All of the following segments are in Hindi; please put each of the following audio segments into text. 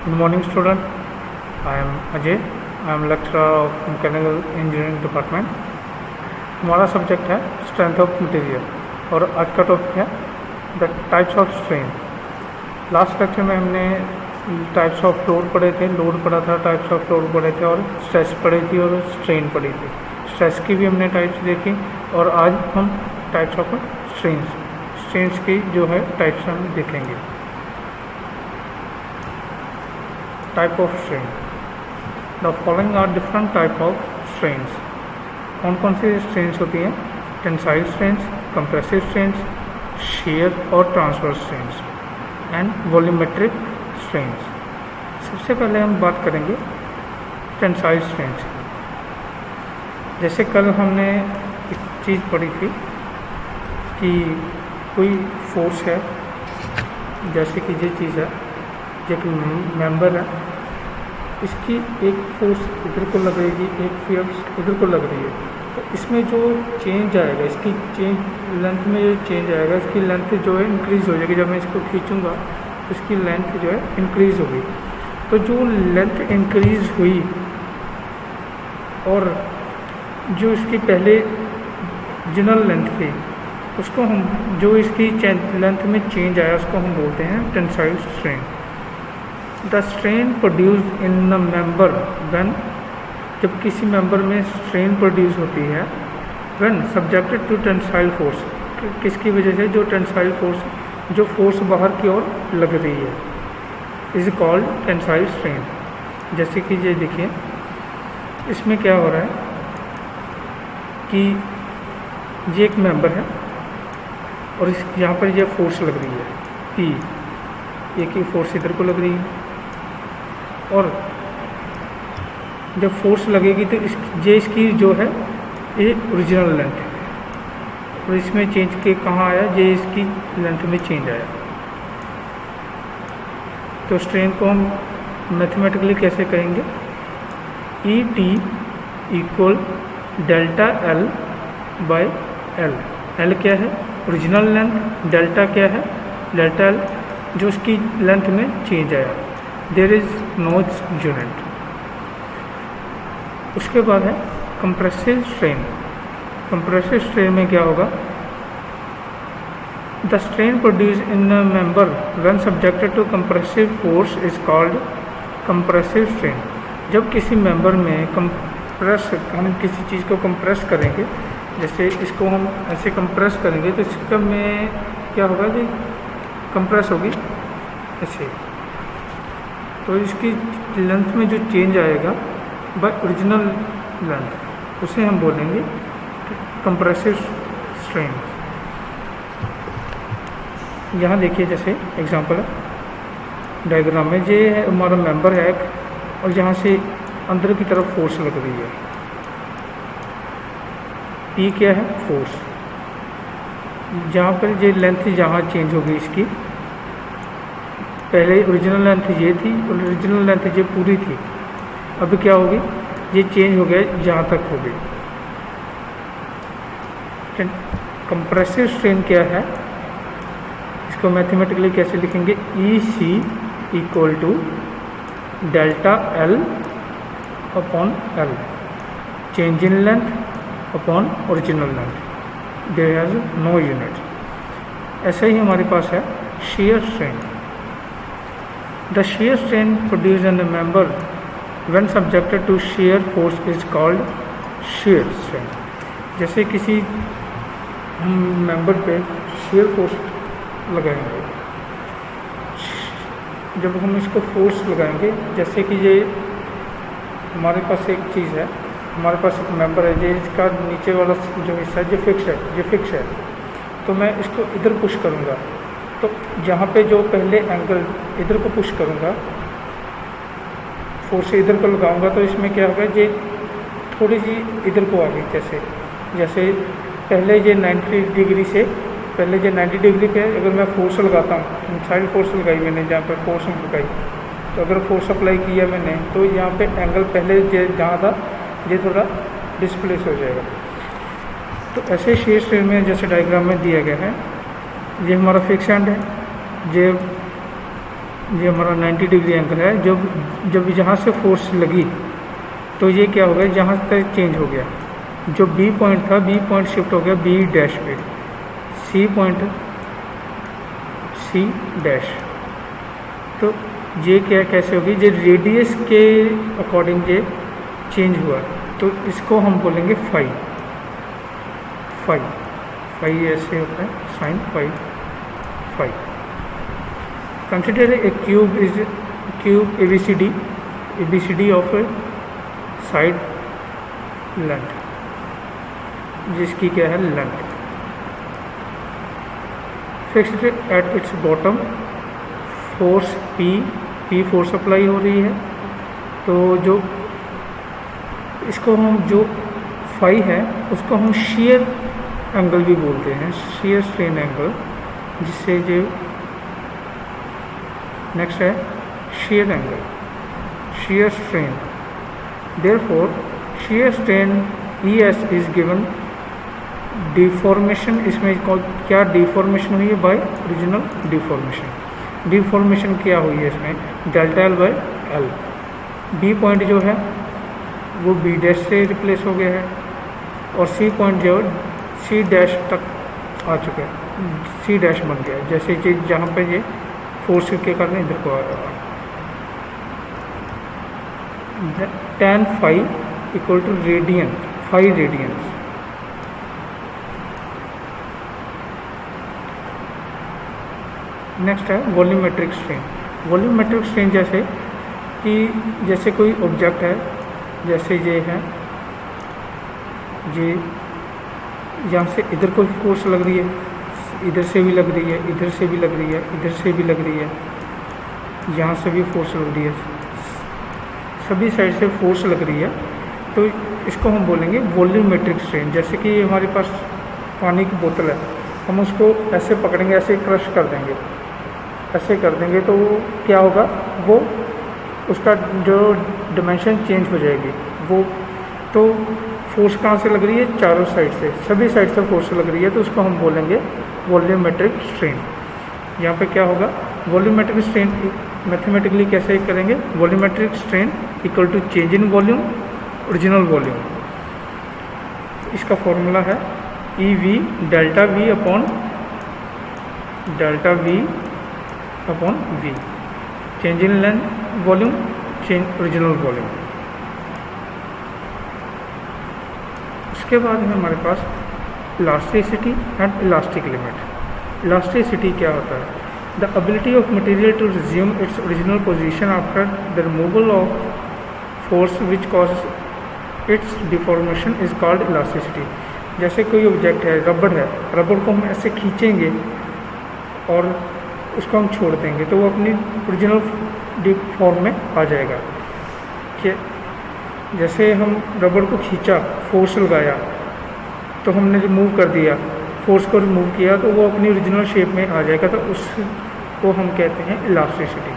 Good morning, student. I am Ajay. I am lecturer of Mechanical Engineering Department. हमारा सब्जेक्ट है स्ट्रेंथ ऑफ मटेरियल और आज का टॉपिक है the types of strain. Last lecture में हमने टाइप्स ऑफ लोड पढ़े थे, लोड पढ़ा था, टाइप्स ऑफ लोड पढ़े थे और स्ट्रेस पढ़ी थी और स्ट्रेन पढ़ी थी। स्ट्रेस की भी हमने टाइप्स देखी और आज हम टाइप्स ऑफ स्ट्रेन्स की जो है टाइप्स हम देखेंगे। Type of strain, the following are different type of strains. कौन कौन सी स्ट्रेन्स होती हैं? Tensile strains, compressive strains, shear और transverse strains and volumetric strains. सबसे पहले हम बात करेंगे टेंसाइल स्ट्रेन्स। जैसे कल हमने एक चीज़ पढ़ी थी कि कोई फोर्स है, जैसे कि ये चीज़ है, एक मेंबर है, इसकी एक फोर्स इधर को लग रही है, एक फोर्स इधर को लग रही है, तो इसमें जो चेंज आएगा, इसकी चेंज लेंथ में जो चेंज आएगा, इसकी लेंथ जो है इंक्रीज़ हो जाएगी। जब मैं इसको खींचूंगा तो इसकी लेंथ जो है इंक्रीज़ होगी। तो जो लेंथ इंक्रीज़ हुई और जो इसकी पहले ओरिजिनल लेंथ थी, उसको हम जो इसकी लेंथ में चेंज आया उसको हम बोलते हैं tensile strain. The strain produce in the member when, जब किसी मेंबर में स्ट्रेन प्रोड्यूस होती है, when subjected to tensile force, किसकी वजह से? जो टेंसाइल फोर्स, जो फोर्स बाहर की ओर लग रही है, इज कॉल्ड टेंसाइल स्ट्रेन। जैसे कि ये देखिए, इसमें क्या हो रहा है कि ये एक मेंबर है और इस यहाँ पर ये फोर्स लग रही है P, एक ही फोर्स इधर को लग रही है, और जब फोर्स लगेगी तो इसकी जो है ये ओरिजिनल लेंथ है, और इसमें चेंज के कहाँ आया? ये इसकी लेंथ में चेंज आया। तो स्ट्रेन को हम मैथमेटिकली कैसे कहेंगे? E T equal delta L by L. L क्या है? Original length. डेल्टा क्या है? डेल्टा एल, जो उसकी लेंथ में चेंज आया। There is no unit. उसके बाद है कंप्रेसिव स्ट्रेन। कंप्रेसिव स्ट्रेन में क्या होगा? The strain produce in a member when subjected to compressive force is called compressive strain. जब किसी मेंबर में हम किसी चीज़ को कंप्रेस करेंगे, जैसे इसको हम ऐसे कंप्रेस करेंगे तो इसका में क्या होगा कि कंप्रेस होगी ऐसे, तो इसकी लेंथ में जो चेंज आएगा बाय ओरिजिनल लेंथ, उसे हम बोलेंगे कंप्रेसिव स्ट्रेन। यहाँ देखिए, जैसे एग्जांपल है डायग्राम में, ये है हमारा मेंबर है एक, और यहाँ से अंदर की तरफ फोर्स लग रही है। P क्या है? फोर्स। जहाँ पर ये लेंथ जहाँ चेंज होगी, इसकी पहले ओरिजिनल लेंथ ये थी और ओरिजिनल लेंथ ये पूरी थी, अब क्या होगी? ये चेंज हो गया, जहाँ तक हो गई। कंप्रेसिव स्ट्रेन क्या है? इसको मैथमेटिकली कैसे लिखेंगे? E C equal to delta L upon L, change in length upon original length, there has no unit. ऐसे ही हमारे पास है shear strain। The shear strain produced in a member when subjected to shear force is called shear strain। जैसे किसी हम मेंबर पे shear फोर्स लगाएंगे, जब हम इसको फोर्स लगाएंगे, जैसे कि ये हमारे पास एक चीज़ है, हमारे पास एक मेंबर है, ये इसका नीचे वाला जो हिस्सा है ये फिक्स है, तो मैं इसको इधर पुश करूँगा, तो यहाँ पे जो पहले एंगल इधर को पुश करूँगा, फोर्स इधर को लगाऊंगा, तो इसमें क्या होगा? ये थोड़ी सी इधर को आ गई, जैसे पहले ये 90 डिग्री से, पहले ये 90 डिग्री पे अगर मैं फोर्स लगाता हूँ, साइड फोर्स लगाई मैंने, जहाँ पर फोर्स लगाई, तो अगर फोर्स अप्लाई किया मैंने, तो यहाँ पे एंगल पहले जहाँ था ये थोड़ा डिस्प्लेस हो जाएगा। तो ऐसे shear स्ट्रेन में जैसे डायग्राम में दिया गया है, ये हमारा फिक्स एंड है, ये ये हमारा 90 डिग्री एंगल है। जब यहाँ से फोर्स लगी तो ये क्या हो गया, जहाँ तक चेंज हो गया, जो बी पॉइंट था, बी पॉइंट शिफ्ट हो गया बी डैश पे, सी पॉइंट, सी डैश। तो ये क्या कैसे होगी, ये रेडियस के अकॉर्डिंग ये चेंज हुआ, तो इसको हम बोलेंगे फाई। फाई ऐसे होता है, sine phi. Consider a cube is cube ABCD of side length, जिसकी क्या है length. Fixed at its bottom, force P force apply हो रही है। तो जो इसको हम जो फाई है उसको हम shear एंगल भी बोलते हैं, shear स्ट्रेन एंगल, जिससे जो नेक्स्ट है shear angle, shear strain. Therefore shear strain ES is given deformation, इसमें क्या डिफॉर्मेशन हुई है, बाय ओरिजिनल डिफॉर्मेशन। डिफॉर्मेशन क्या हुई है इसमें, delta L by L। B point जो है वो बी डैश से रिप्लेस हो गया है, और सी पॉइंट जो सी डैश तक आ चुका है, सी डैश बन गया है, जैसे कि जहाँ पे ये फोर्स के कारण इधर को आ रहा है। tan phi equal to radian, phi radians. Next है वॉल्यूमेट्रिक स्ट्रेन। वॉल्यूमेट्रिक स्ट्रेन जैसे कोई ऑब्जेक्ट है, जैसे ये है, ये यहाँ से इधर कोई फोर्स लग रही है, इधर से भी लग रही है, इधर से भी लग रही है, इधर से भी लग रही है, यहाँ से भी फोर्स लग रही है, सभी साइड से फोर्स लग रही है, तो इसको हम बोलेंगे वॉल्यूमेट्रिक स्ट्रेन। जैसे कि हमारे पास पानी की बोतल है, हम उसको ऐसे पकड़ेंगे, ऐसे क्रश कर देंगे, ऐसे कर देंगे, तो वो क्या होगा, वो उसका जो डिमेंशन चेंज हो जाएगी। वो तो फोर्स कहाँ से लग रही है, चारों साइड से, सभी साइड से फोर्स लग रही है, तो उसको हम बोलेंगे वॉल्यूमेट्रिक स्ट्रेन। यहाँ पे क्या होगा, वॉल्यूमेट्रिक स्ट्रेन मैथमेटिकली कैसे करेंगे, volumetric strain equal to change in volume, original volume. इसका फॉर्मूला है EV delta V upon V, change in length volume, change original volume. उसके बाद है हमारे पास elasticity and elastic limit. Elasticity क्या होता है, the ability of material to resume its original position after the removal of force which cause its deformation is called elasticity. जैसे कोई ऑब्जेक्ट है, रबड़ है, रबड़ को हम ऐसे खींचेंगे और उसको हम छोड़ देंगे, तो वो अपनी ओरिजिनल फॉर्म में आ जाएगा। कि जैसे हम रबड़ को खींचा, फोर्स लगाया, तो हमने रिमूव कर दिया, फोर्स को रिमूव किया, तो वो अपनी ओरिजिनल शेप में आ जाएगा, तो उसको हम कहते हैं इलास्टिसिटी।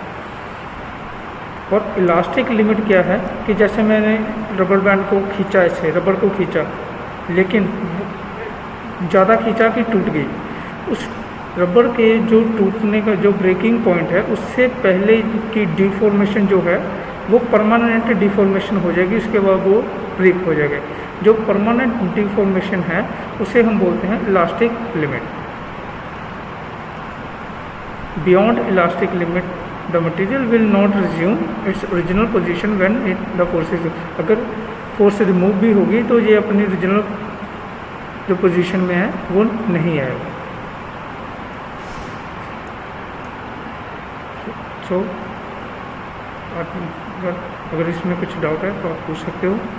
और इलास्टिक लिमिट क्या है, कि जैसे मैंने रबड़ बैंड को खींचा, ऐसे रबड़ को खींचा, लेकिन ज़्यादा खींचा कि टूट गई, उस रबड़ के जो टूटने का जो ब्रेकिंग पॉइंट है, उससे पहले की डिफॉर्मेशन जो है वो परमानेंट डिफॉर्मेशन हो जाएगी, उसके बाद वो ब्रेक हो जाएगा। जो परमानेंट डिफॉर्मेशन है उसे हम बोलते हैं elastic limit. Beyond elastic limit the material will not resume its original position when the force is, अगर फोर्स रिमूव भी होगी तो ये अपनी ओरिजिनल जो पोजीशन में है वो नहीं आएगा। सो अगर इसमें कुछ डाउट है तो आप पूछ सकते हो।